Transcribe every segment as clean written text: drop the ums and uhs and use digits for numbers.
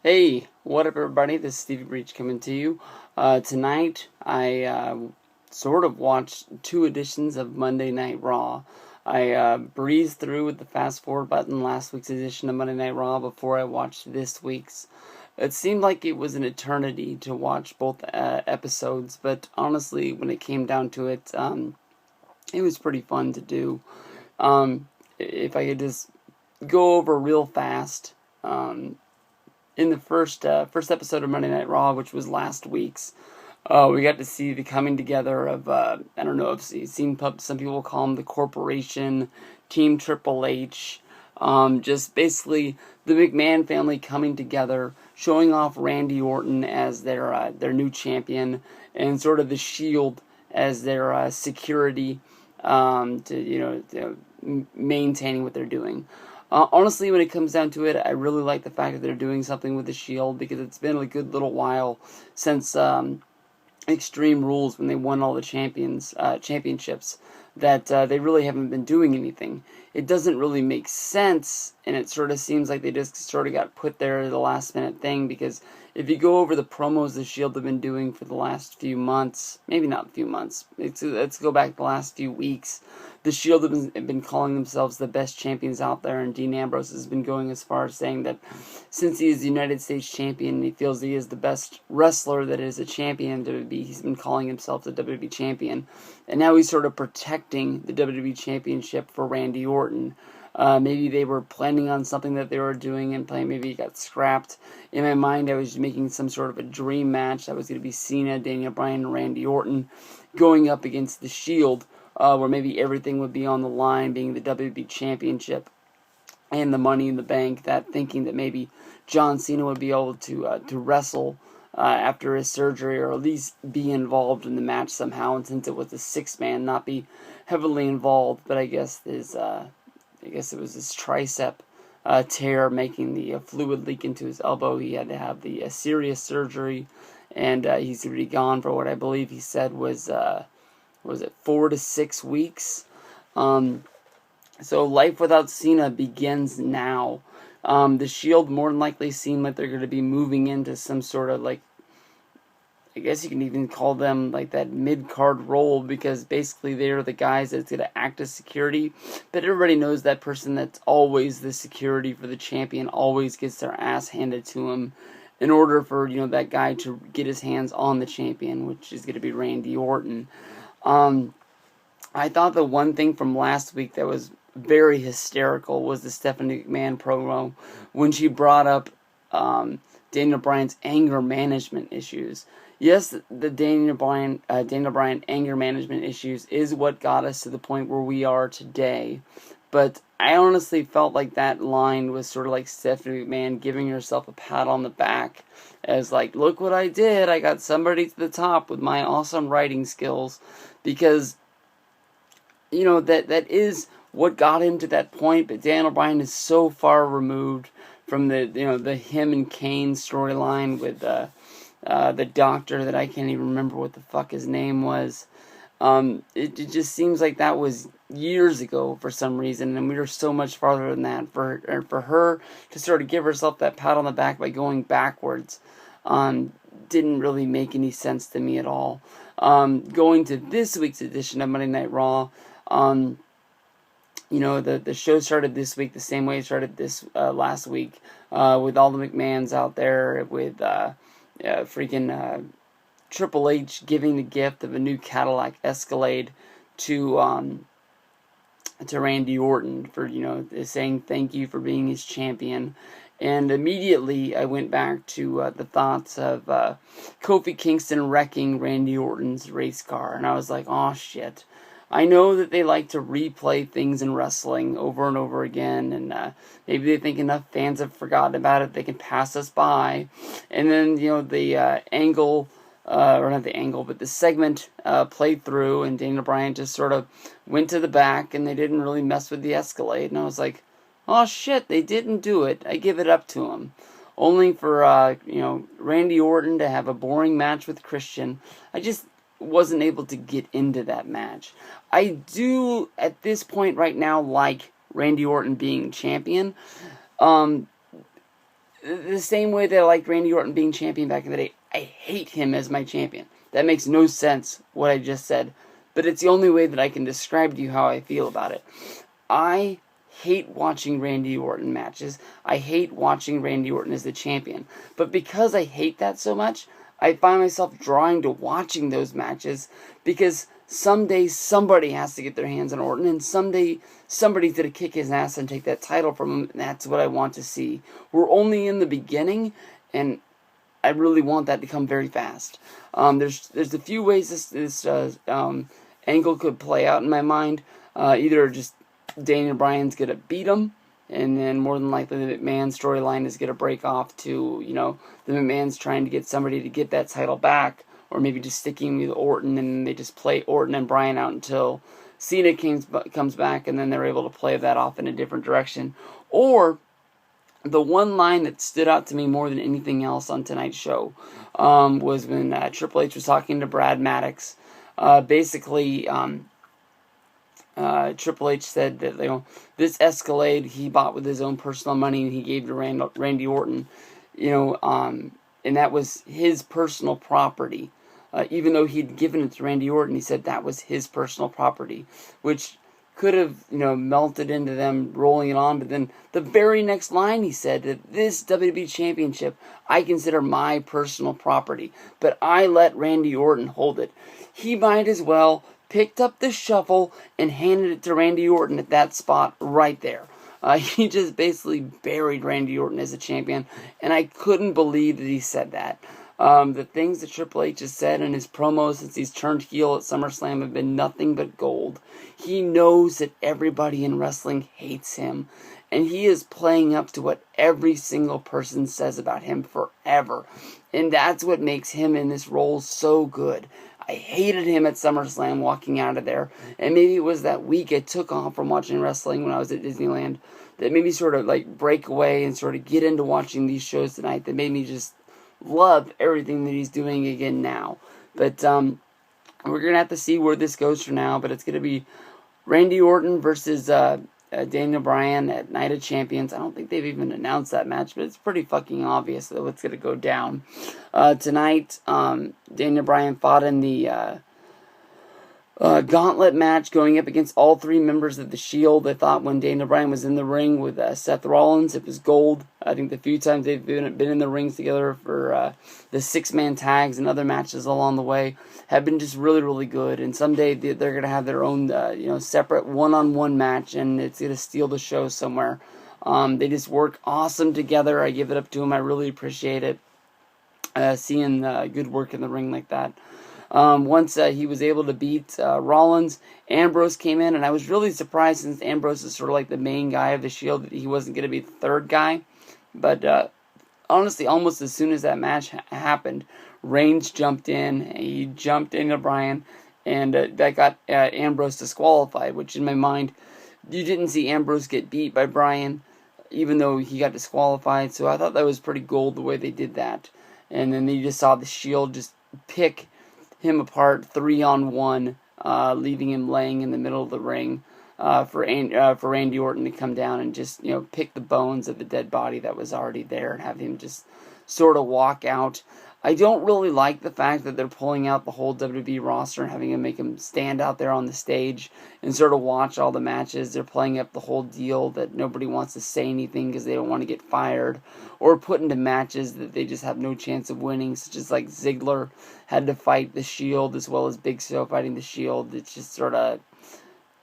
Hey, what up, everybody? This is Stevie Breach coming to you. Tonight, I sort of watched two editions of Monday Night Raw. I breezed through with the fast forward button last week's edition of Monday Night Raw before I watched this week's. It seemed like it was an eternity to watch both episodes, but honestly, when it came down to it, it was pretty fun to do. If I could just go over real fast. In the first episode of Monday Night Raw, which was last week's, we got to see the coming together of, I don't know if you've seen some people call them the Corporation, Team Triple H, just basically the McMahon family coming together, showing off Randy Orton as their new champion, and sort of the Shield as their security, to maintaining what they're doing. Honestly, when it comes down to it, I really like the fact that they're doing something with the Shield, because it's been a good little while since Extreme Rules, when they won all the championships, that they really haven't been doing anything. It doesn't really make sense, and it sort of seems like they just sort of got put there as a last minute thing, because if you go over the promos the Shield have been doing for the last few months, maybe not a few months, let's go back the last few weeks, the Shield have been calling themselves the best champions out there, and Dean Ambrose has been going as far as saying that since he is the United States champion, he feels he is the best wrestler that is a champion in WWE. He's been calling himself the WWE champion, and now he's sort of protecting the WWE championship for Randy Orton. Maybe they were planning on something that they were doing and playing. Maybe it got scrapped. In my mind, I was making some sort of a dream match that was going to be Cena, Daniel Bryan, and Randy Orton going up against the Shield, where maybe everything would be on the line, being the WWE Championship and the Money in the Bank. That thinking that maybe John Cena would be able to wrestle after his surgery, or at least be involved in the match somehow. And since it was a 6-man, not be heavily involved. But I guess it was his tricep tear, making the fluid leak into his elbow. He had to have the serious surgery, and he's going to be gone for what I believe he said was it 4 to 6 weeks. So life without Cena begins now. The Shield more than likely seem like they're going to be moving into some sort of, like, I guess you can even call them like that mid-card role, because basically they're the guys that's going to act as security. But everybody knows that person that's always the security for the champion always gets their ass handed to him in order for, that guy to get his hands on the champion, which is going to be Randy Orton. I thought the one thing from last week that was very hysterical was the Stephanie McMahon promo when she brought up Daniel Bryan's anger management issues. Yes, the Daniel Bryan anger management issues is what got us to the point where we are today. But I honestly felt like that line was sort of like Stephanie McMahon giving herself a pat on the back, as like, look what I did, I got somebody to the top with my awesome writing skills, because, that is what got him to that point. But Daniel Bryan is so far removed from the him and Kane storyline with the doctor that I can't even remember what the fuck his name was. It just seems like that was years ago for some reason, and we were so much farther than that. For her to sort of give herself that pat on the back by going backwards didn't really make any sense to me at all. Going to this week's edition of Monday Night Raw, the show started this week the same way it started this last week, with all the McMahons out there, with freaking Triple H giving the gift of a new Cadillac Escalade to Randy Orton for, saying thank you for being his champion. And immediately I went back to the thoughts of Kofi Kingston wrecking Randy Orton's race car, and I was like, oh shit. I know that they like to replay things in wrestling over and over again, and maybe they think enough fans have forgotten about it, they can pass us by. And then, the angle, or not the angle, but the segment played through, and Daniel Bryan just sort of went to the back, and they didn't really mess with the Escalade. And I was like, oh shit, they didn't do it. I give it up to them. Only for, Randy Orton to have a boring match with Christian. I just wasn't able to get into that match. I do, at this point right now, like Randy Orton being champion. the same way that I liked Randy Orton being champion back in the day, I hate him as my champion. That makes no sense, what I just said. But it's the only way that I can describe to you how I feel about it. I hate watching Randy Orton matches. I hate watching Randy Orton as the champion. But because I hate that so much, I find myself drawing to watching those matches because someday somebody has to get their hands on Orton, and someday somebody's going to kick his ass and take that title from him, and that's what I want to see. We're only in the beginning, and I really want that to come very fast. There's a few ways this angle could play out in my mind. Either just Daniel Bryan's going to beat him, and then more than likely the McMahon storyline is going to break off to, the McMahon's trying to get somebody to get that title back, or maybe just sticking with Orton, and they just play Orton and Bryan out until Cena comes back, and then they're able to play that off in a different direction. Or the one line that stood out to me more than anything else on tonight's show was when Triple H was talking to Brad Maddox. Basically, Triple H said that this Escalade he bought with his own personal money and he gave to Randy Orton, and that was his personal property. Even though he'd given it to Randy Orton, he said that was his personal property, which could have, melted into them rolling it on. But then the very next line he said that this WWE Championship I consider my personal property, but I let Randy Orton hold it. He might as well picked up the shuffle and handed it to Randy Orton at that spot right there. He just basically buried Randy Orton as a champion, and I couldn't believe that he said that. The things that Triple H has said in his promos since he's turned heel at SummerSlam have been nothing but gold. He knows that everybody in wrestling hates him, and he is playing up to what every single person says about him forever. And that's what makes him in this role so good. I hated him at SummerSlam walking out of there, and maybe it was that week I took off from watching wrestling when I was at Disneyland that made me sort of break away and sort of get into watching these shows tonight that made me just love everything that he's doing again now. But we're going to have to see where this goes for now, but it's going to be Randy Orton versus Daniel Bryan at Night of Champions. I don't think they've even announced that match, but it's pretty fucking obvious that what's going to go down. Tonight, Daniel Bryan fought in the gauntlet match going up against all three members of the Shield. I thought when Daniel Bryan was in the ring with Seth Rollins, it was gold. I think the few times they've been in the rings together for the six-man tags and other matches along the way have been just really, really good. And someday they're going to have their own, separate one-on-one match, and it's going to steal the show somewhere. They just work awesome together. I give it up to them. I really appreciate it. Seeing good work in the ring like that. Once he was able to beat Rollins, Ambrose came in, and I was really surprised since Ambrose is sort of like the main guy of the Shield that he wasn't going to be the third guy. But honestly, almost as soon as that match happened, Reigns jumped in, he jumped Daniel Bryan, and that got Ambrose disqualified, which in my mind, you didn't see Ambrose get beat by Bryan, even though he got disqualified, so I thought that was pretty gold the way they did that. And then you just saw the Shield just pick him apart 3-on-1, leaving him laying in the middle of the ring for Randy Orton to come down and just pick the bones of the dead body that was already there and have him just sort of walk out. I don't really like the fact that they're pulling out the whole WWE roster and having him make him stand out there on the stage and sort of watch all the matches. They're playing up the whole deal that nobody wants to say anything because they don't want to get fired, or put into matches that they just have no chance of winning, such as like Ziggler had to fight the Shield as well as Big Show fighting the Shield. It's just sort of,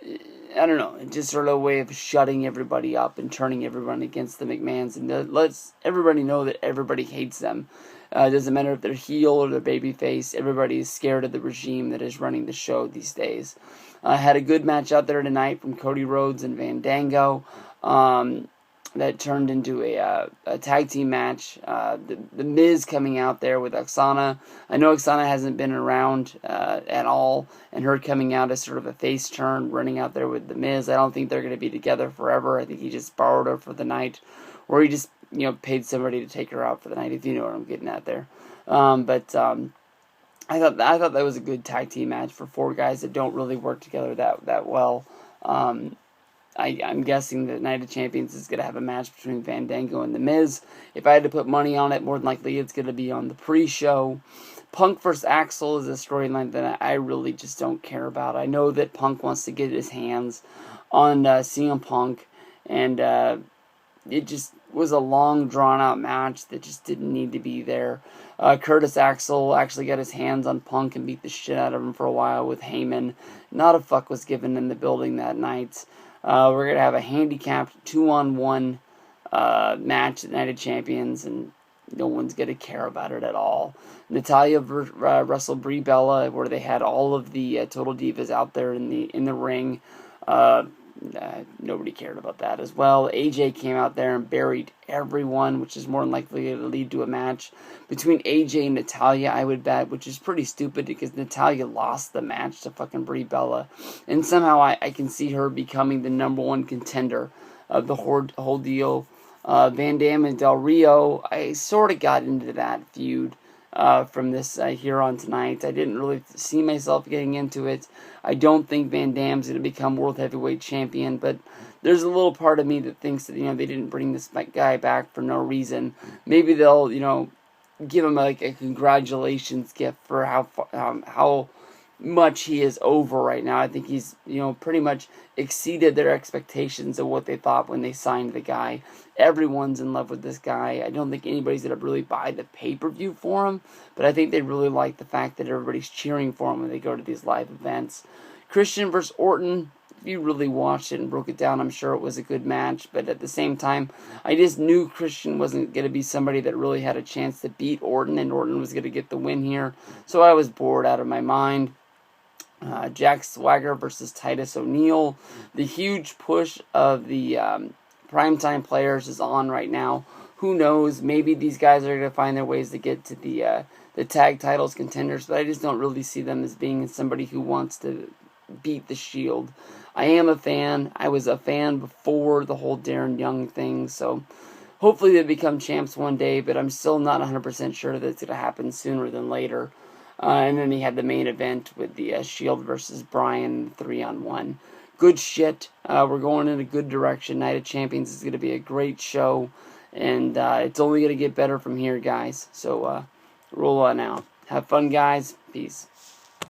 I don't know, it's just sort of a way of shutting everybody up and turning everyone against the McMahons, and lets everybody know that everybody hates them. It doesn't matter if they're heel or they're babyface. Everybody is scared of the regime that is running the show these days. Had a good match out there tonight from Cody Rhodes and Fandango. That turned into a tag team match. The Miz coming out there with Oksana. I know Oksana hasn't been around at all, and her coming out as sort of a face turn, running out there with the Miz. I don't think they're going to be together forever. I think he just borrowed her for the night, or he just paid somebody to take her out for the night, if you know what I'm getting at there. But I thought that was a good tag team match for four guys that don't really work together that well. I'm guessing that Night of Champions is going to have a match between Fandango and The Miz. If I had to put money on it, more than likely it's going to be on the pre-show. Punk vs. Axel is a storyline that I really just don't care about. I know that Punk wants to get his hands on CM Punk, and it just was a long, drawn-out match that just didn't need to be there. Curtis Axel actually got his hands on Punk and beat the shit out of him for a while with Heyman. Not a fuck was given in the building that night. We're going to have a handicapped 2-on-1 match at Night of Champions, and no one's going to care about it at all. Natalya wrestled Brie Bella, where they had all of the Total Divas out there in the ring. Nobody cared about that as well. AJ came out there and buried everyone, which is more than likely to lead to a match between AJ and Natalya, I would bet, which is pretty stupid because Natalya lost the match to fucking Brie Bella. And somehow I can see her becoming the number one contender of the whole deal. Van Dam and Del Rio, I sort of got into that feud from this here on tonight. I didn't really see myself getting into it. I don't think Van Dam's going to become World Heavyweight Champion, but there's a little part of me that thinks that, they didn't bring this guy back for no reason. Maybe they'll, give him like a congratulations gift for how much he is over right now. I think he's, pretty much exceeded their expectations of what they thought when they signed the guy. Everyone's in love with this guy. I don't think anybody's going to really buy the pay-per-view for him, but I think they really like the fact that everybody's cheering for him when they go to these live events. Christian versus Orton, if you really watched it and broke it down, I'm sure it was a good match, but at the same time, I just knew Christian wasn't going to be somebody that really had a chance to beat Orton, and Orton was going to get the win here, so I was bored out of my mind. Jack Swagger versus Titus O'Neil. The huge push of the primetime players is on right now. Who knows? Maybe these guys are going to find their ways to get to the tag titles contenders, but I just don't really see them as being somebody who wants to beat the Shield. I am a fan. I was a fan before the whole Darren Young thing, so hopefully they become champs one day, but I'm still not 100% sure that it's going to happen sooner than later. And then he had the main event with the Shield versus Bryan 3-on-1. Good shit. We're going in a good direction. Night of Champions is going to be a great show. And it's only going to get better from here, guys. So roll on out. Have fun, guys. Peace.